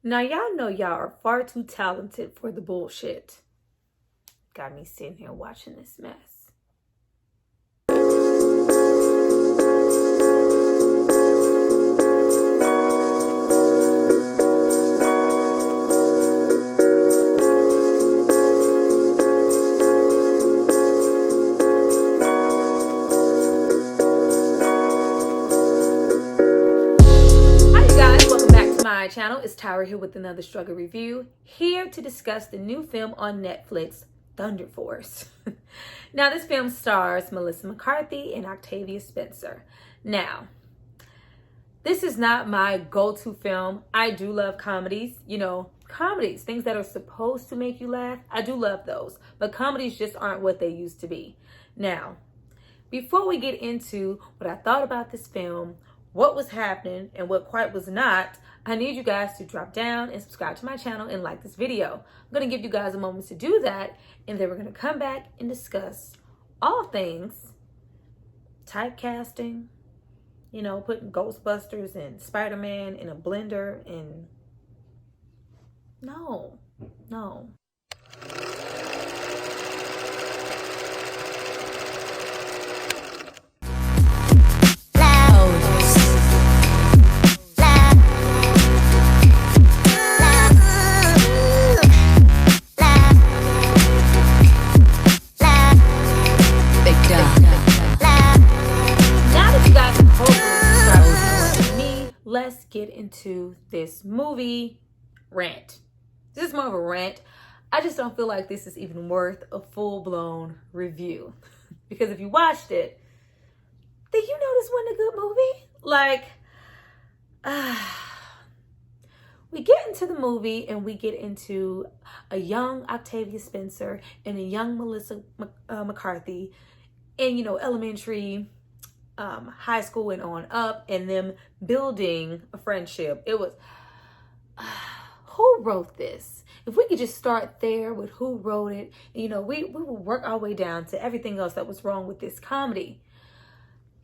Now, y'all know y'all are far too talented for the bullshit. Got me sitting here watching this mess. My channel is Tyra here with another struggle review, here to discuss the new film on Netflix, Thunder Force. Now, this film stars Melissa McCarthy and Octavia Spencer. Now, this is not my go-to film. I do love comedies, comedies, things that are supposed to make you laugh. I do love those, but comedies just aren't what they used to be. Now, before we get into what I thought about this film, what was happening and what quite was not, I need you guys to drop down and subscribe to my channel and like this video. I'm going to give you guys a moment to do that, and then we're going to come back and discuss all things typecasting, putting Ghostbusters and Spider-Man in a blender, and no. Let's get into this movie rant. This is more of a rant. I just don't feel like this is even worth a full-blown review. Because if you watched it, then you know this wasn't a good movie. We get into the movie and we get into a young Octavia Spencer and a young Melissa McCarthy in, elementary, high school and on up, and them building a friendship. It was, who wrote this? If we could just start there with who wrote it, we will work our way down to everything else that was wrong with this comedy.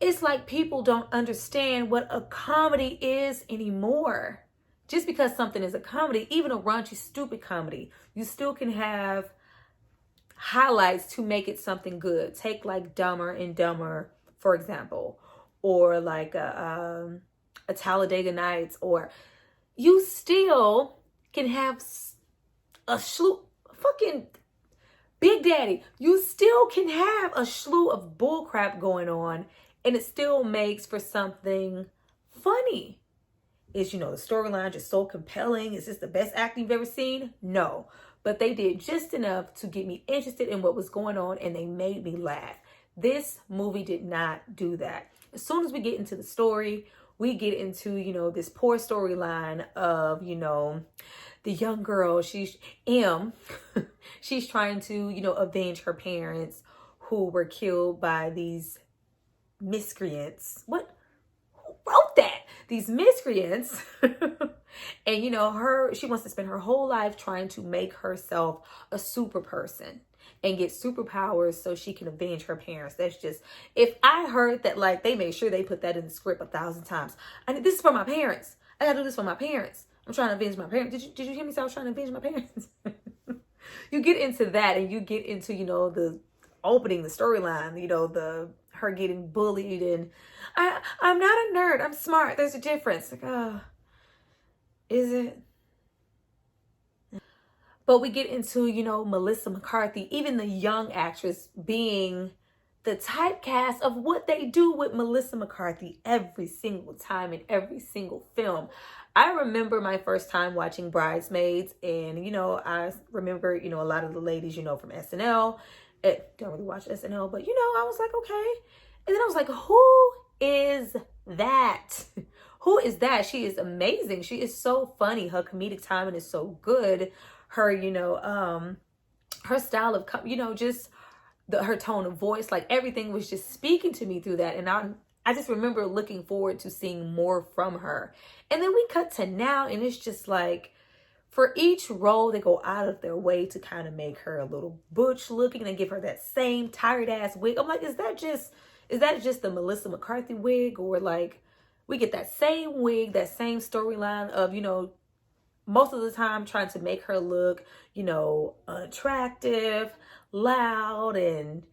It's like people don't understand what a comedy is anymore. Just because something is a comedy, even a raunchy, stupid comedy, you still can have highlights to make it something good. Take like Dumber and Dumber, for example, or like a Talladega Nights, or you still can have a slew, fucking Big Daddy. You still can have a slew of bullcrap going on, and it still makes for something funny. Is, the storyline just so compelling? Is this the best acting you've ever seen? No, but they did just enough to get me interested in what was going on, and they made me laugh. This movie did not do that. As soon as we get into the story, we get into, this poor storyline of, the young girl, she's she's trying to, avenge her parents who were killed by these miscreants. What? Who wrote that? These miscreants. And, she wants to spend her whole life trying to make herself a super person and get superpowers so she can avenge her parents. That's just, if I heard that, they made sure they put that in the script 1,000 times. This is for my parents. I gotta do this for my parents. I'm trying to avenge my parents. Did you hear me say I was trying to avenge my parents? You get into that, and you get into, the opening, the storyline, her getting bullied, and I'm not a nerd. I'm smart. There's a difference. Is it? But we get into, Melissa McCarthy, even the young actress, being the typecast of what they do with Melissa McCarthy every single time in every single film. I remember my first time watching Bridesmaids, and, I remember, a lot of the ladies, from SNL. Don't really watch SNL, but, I was like, okay. And then I was like, who is that? Who is that? She is amazing. She is so funny. Her comedic timing is so good. Her, her style of, just her tone of voice, everything was just speaking to me through that. And I just remember looking forward to seeing more from her. And then we cut to now, and it's just for each role, they go out of their way to kind of make her a little butch looking and give her that same tired ass wig. I'm like, is that just the Melissa McCarthy wig? Or we get that same wig, that same storyline of, most of the time trying to make her look, you know, attractive, loud, and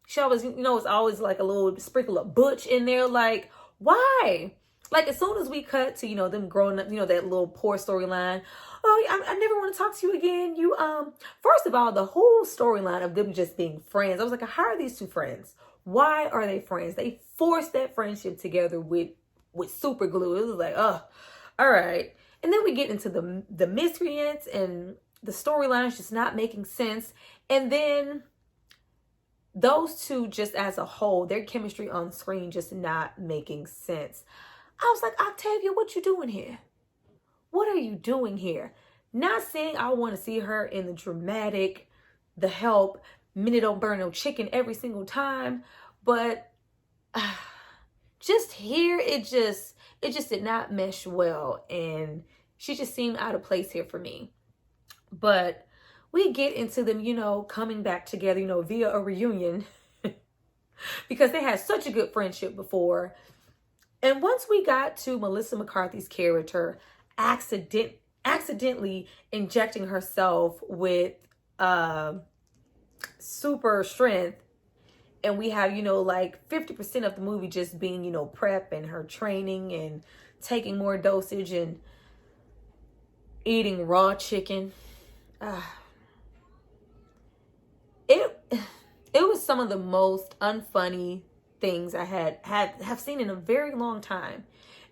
she always, you know, it's always like a little sprinkle of butch in there. Like, why? Like, as soon as we cut to, you know, them growing up, you know, that little poor storyline. Oh, I never want to talk to you again. You, first of all, the whole storyline of them just being friends. I was like, how are these two friends? Why are they friends? They forced that friendship together with super glue. It was like, oh, all right. And then we get into the miscreants and the storylines just not making sense. And then those two just as a whole, their chemistry on screen just not making sense. I was like, Octavia, what you doing here? What are you doing here? Not saying I want to see her in the dramatic, the help, minute don't burn no chicken every single time, but just here, it just did not mesh well, and she just seemed out of place here for me. But we get into them, you know, coming back together, you know, via a reunion because they had such a good friendship before. And once we got to Melissa McCarthy's character accidentally injecting herself with super strength, and we have, you know, like 50% of the movie just being, you know, prep and her training and taking more dosage and eating raw chicken. It was some of the most unfunny things I have seen in a very long time.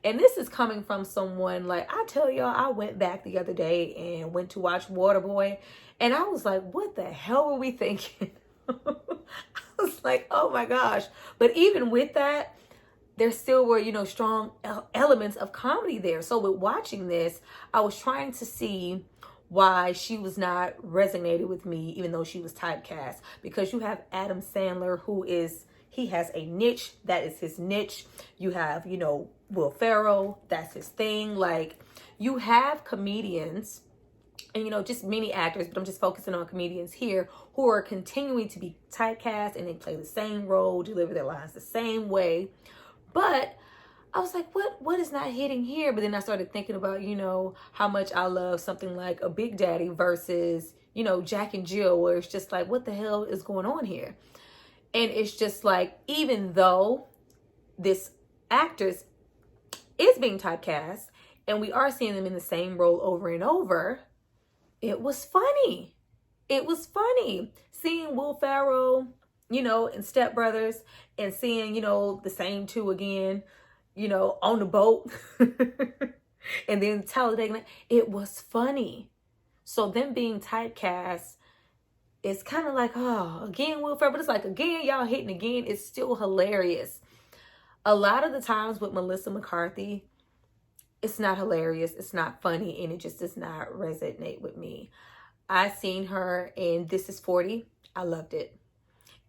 And this is coming from someone, like, I tell y'all, I went back the other day and went to watch Waterboy, and I was like, what the hell were we thinking? I was like, oh my gosh. But even with that, there still were, you know, strong elements of comedy there. So with watching this, I was trying to see why she was not resonating with me, even though she was typecast. Because you have Adam Sandler, he has a niche. That is his niche. You have, you know, Will Ferrell. That's his thing. Like, you have comedians and, you know, just many actors, but I'm just focusing on comedians here who are continuing to be typecast, and they play the same role, deliver their lines the same way. But I was like, what is not hitting here? But then I started thinking about, you know, how much I love something like a Big Daddy versus, you know, Jack and Jill, where it's just like, what the hell is going on here? And it's just like, even though this actress is being typecast and we are seeing them in the same role over and over, it was funny. It was funny seeing Will Ferrell, you know, in Step Brothers, and seeing, you know, the same two again, you know, on the boat. And then Talladega. It was funny. So them being typecast, it's kind of like, oh, again, Will Ferrell. But it's like, again, y'all hitting again. It's still hilarious. A lot of the times with Melissa McCarthy, it's not hilarious. It's not funny. And it just does not resonate with me. I seen her in This Is 40. I loved it.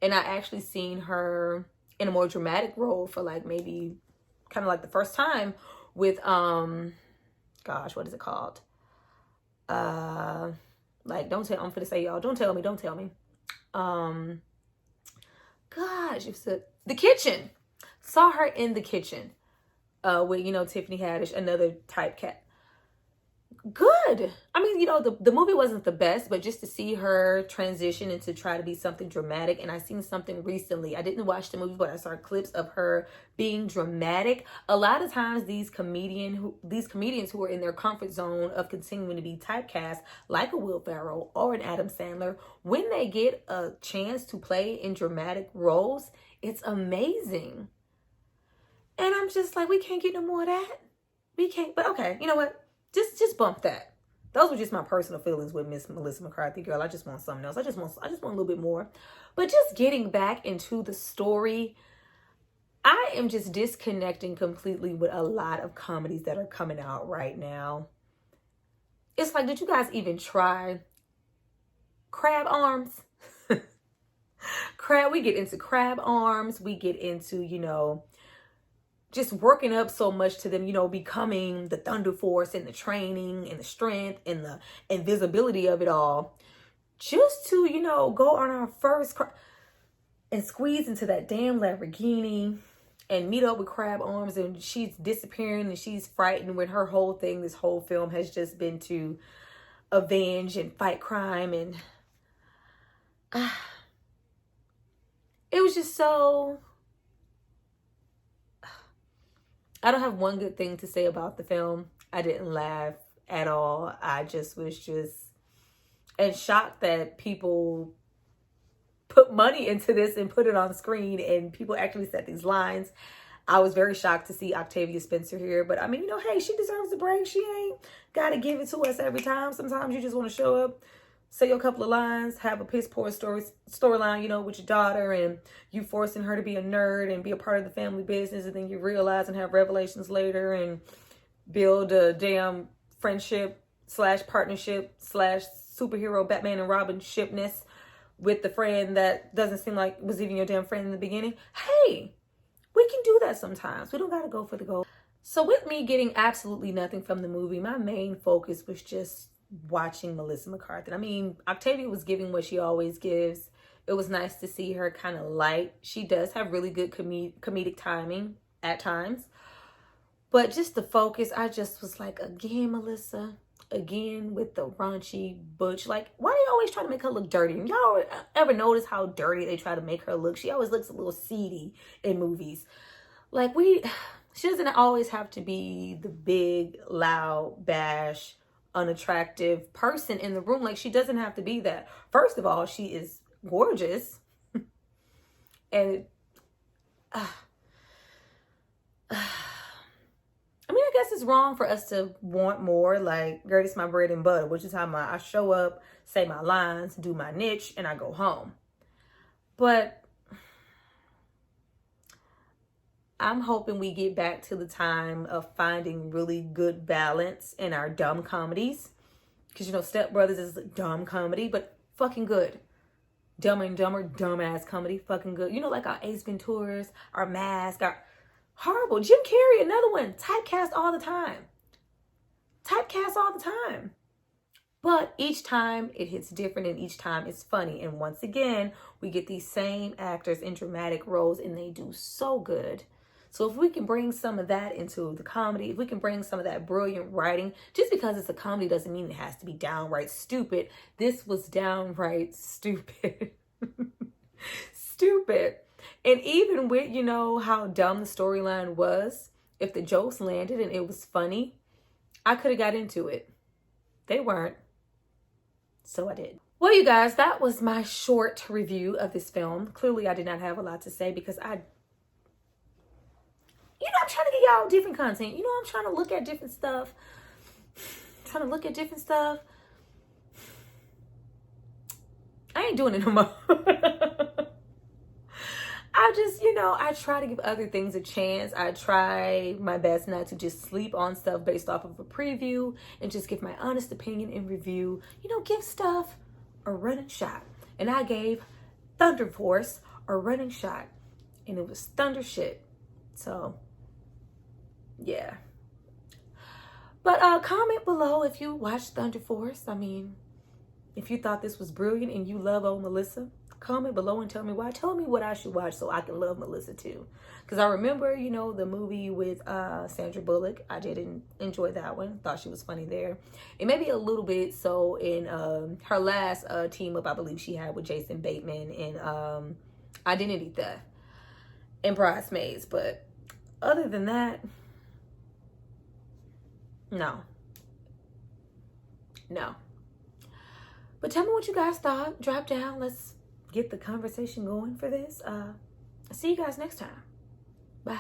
And I actually seen her in a more dramatic role for like maybe kind of like the first time with, gosh, what is it called? Like, don't tell, I'm finna say y'all, don't tell me. Gosh, it's The Kitchen. Saw her in The Kitchen with, you know, Tiffany Haddish, another typecast. Good. I mean, you know, the movie wasn't the best, but just to see her transition and to try to be something dramatic. And I seen something recently. I didn't watch the movie, but I saw clips of her being dramatic. A lot of times these comedians who are in their comfort zone of continuing to be typecast, like a Will Ferrell or an Adam Sandler, when they get a chance to play in dramatic roles, it's amazing. And I'm just like, we can't get no more of that. We can't. But okay, you know what? Just bump that. Those were just my personal feelings with Miss Melissa McCarthy. Girl, I just want something else. I just want a little bit more. But just getting back into the story, I am just disconnecting completely with a lot of comedies that are coming out right now. It's like, did you guys even try Crab Arms? We get into Crab Arms. We get into, you know, just working up so much to them, you know, becoming the Thunder Force and the training and the strength and the invisibility of it all, just to, you know, go on our first and squeeze into that damn Lamborghini. and meet up with crab arms, and she's disappearing and she's frightened when her whole thing, this whole film has just been to avenge and fight crime. And it was just so, I don't have one good thing to say about the film. I didn't laugh at all. I just was and shocked that people put money into this and put it on screen and people actually said these lines. I was very shocked to see Octavia Spencer here, but I mean, you know, hey, she deserves a break. She ain't got to give it to us every time. Sometimes you just want to show up, say a couple of lines, have a piss poor storyline, you know, with your daughter, and you forcing her to be a nerd and be a part of the family business, and then you realize and have revelations later and build a damn friendship / partnership / superhero Batman and Robin shipness with the friend that doesn't seem like was even your damn friend in the beginning. Hey, we can do that sometimes. We don't got to go for the gold. So with me getting absolutely nothing from the movie, my main focus was just watching Melissa McCarthy. I mean, Octavia was giving what she always gives. It was nice to see her kind of light. She does have really good comedic timing at times. But just the focus, I just was like, again, Melissa, again with the raunchy butch. Like, why do you always try to make her look dirty? And y'all ever notice how dirty they try to make her look? She always looks a little seedy in movies. Like, she doesn't always have to be the big, loud, bash, unattractive person in the room. Like, she doesn't have to be that. First of all, she is gorgeous. And I mean, I guess it's wrong for us to want more. Like, girl, it's my bread and butter, which is how I show up, say my lines, do my niche, and I go home. But I'm hoping we get back to the time of finding really good balance in our dumb comedies. Because, you know, Step Brothers is a dumb comedy, but fucking good. Dumb and Dumber, dumbass comedy, fucking good. You know, like our Ace Venturas, our Mask, our horrible. Jim Carrey, another one. Typecast all the time. Typecast all the time. But each time it hits different and each time it's funny. And once again, we get these same actors in dramatic roles and they do so good. So if we can bring some of that into the comedy, if we can bring some of that brilliant writing, just because it's a comedy doesn't mean it has to be downright stupid. This was downright stupid. Stupid. And even with, you know, how dumb the storyline was, if the jokes landed and it was funny, I could have got into it. They weren't. So I did. Well, you guys, that was my short review of this film. Clearly, I did not have a lot to say because I'm trying to get y'all different content. You know, I'm trying to look at different stuff. I ain't doing it no more. I just, you know, I try to give other things a chance. I try my best not to just sleep on stuff based off of a preview and just give my honest opinion and review. You know, give stuff a running shot. And I gave Thunder Force a running shot. And it was thunder shit. So, yeah. But comment below if you watched Thunder Force. I mean, if you thought this was brilliant and you love old Melissa, comment below and tell me why. Tell me what I should watch so I can love Melissa too. Because I remember, you know, the movie with Sandra Bullock. I didn't enjoy that one. Thought she was funny there. And maybe a little bit so in her last team up, I believe she had with Jason Bateman in Identity Theft and Bridesmaids. But other than that, no. But tell me what you guys thought. Drop down. Let's get the conversation going for this. I'll see you guys next time. Bye.